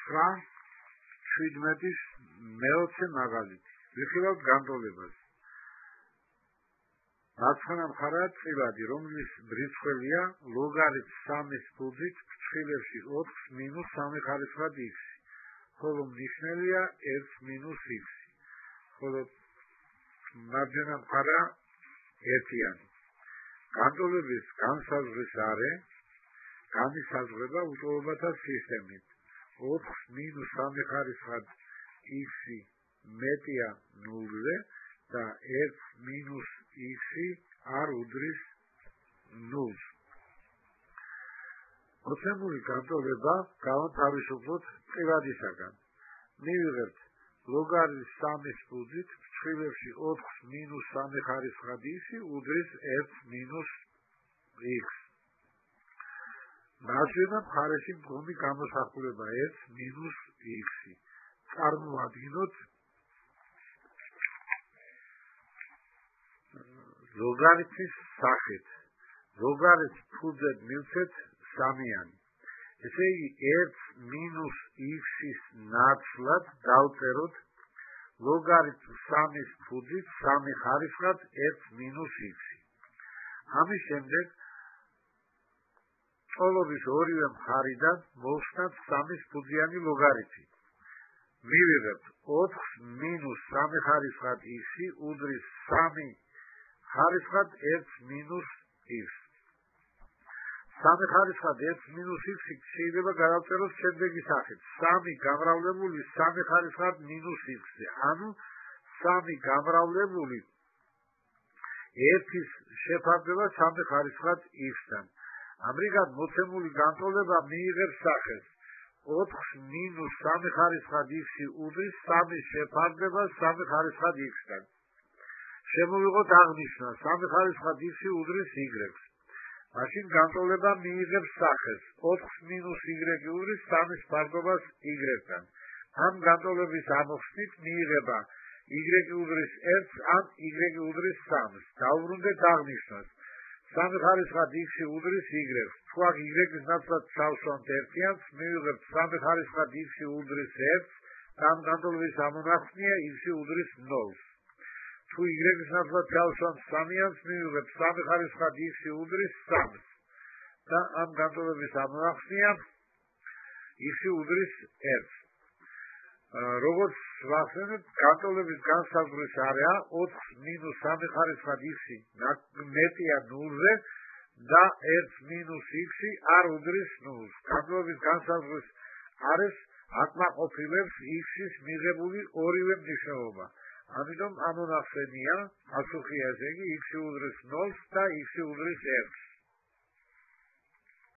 9-17 მეოცე მაგალითი. ვიხილავთ განტოლებაზე. მარცხენა მხარეა წილადი, რომლის ბრიცხველია ლოგარითმ 3-ის ფუძით ფრჩხილებში 4-ს მინუს 3 ხარისხად x, ხოლო მნიშვნელია 1 - x, ხოლო მარჯვენა მხარეა ერთიანი. განტოლების განსაზღვრის არე განისაზღვრება უტოლობათა სისტემით. 4-s - 3 ხარისხად x მეტია 0-ზე და 1 - x არ უდრის 0-ს. მოცემული განტოლება გავანთავისუფლოთ წილადისაგან. მივიღებთ ლოგარითმ 3-ის ფუძით ფრჩხილებში 4-s - 3 ხარისხად x უდრის 1 - x. მარჯვენა მხარეში მდგომი გამოსახულება 1 - x. წარმოვადგინოთ ლოგარითმის სახით. ლოგარითმს ფუძედ მივცეთ 3-იანი. ესე იგი 1 - x-ის ნაცვლად დავწეროთ ლოგარითმ 3-ის ფუძით 3 ხარისხად 1 - x. ამის შემდეგ ტოლობის ორივე მხარიდან მოვხსნათ 3-ის ფუძიანი ლოგარითმი. მივიღებთ 4-s - 3 ხარისხად x უდრის 3 ხარისხად 1 - x. 3 ხარისხად 1 - x შეიძლება გადავწეროთ შემდეგი სახით. 3 გამრავლებული 3 ხარისხად -x-ზე, ანუ 3 გამრავლებული 1-ის შეფარდება 3 ხარისხად x-დან. ამრიგად მოცემული განტოლება მიიღებს სახეს 4-s - 3 ხარისხად x უდრის 3-ის შეფარდება 3 ხარისხად x-დან. შემოვიღოთ აღნიშვნა 3 ხარისხად x უდრის y-ს. მაშინ განტოლება მიიღებს სახეს 4-s - y უდრის 3-ის ფარდობას y-დან. ამ განტოლების ამოხსნით მიიღება y უდრის 1 ან y უდრის 3-ს. დავუბრუნდეთ აღნიშვნას 3 ხარისხად x უდრის y-ს. თუ აქ y-ის ნაცვლად ჩავსვამთ ერთიანს, მივიღებთ 3 ხარისხად x უდრის 1-ს და ამ განტოლების ამონახსნია x უდრის 0-ს. თუ y-ის ნაცვლად ჩავსვამთ 3-იანს, მივიღებთ 3 ხარისხად x უდრის 3-ს და ამ განტოლების ამონახსნია x უდრის 1-ს. როგორც ვახსენებთ, განტოლების განსაზღვრის არეა 4-s - 3 ხარისხად x მეტია 0-ზე და 1 - x არ უდრის 0-ს. განტოლების განსაზღვრის არეს აკმაყოფილებს x-ის მიღებული ორივე მნიშვნელობა. ამიტომ ამონახსენია პასუხია, ესე იგი x უდრის 0-ს და x უდრის 1-ს.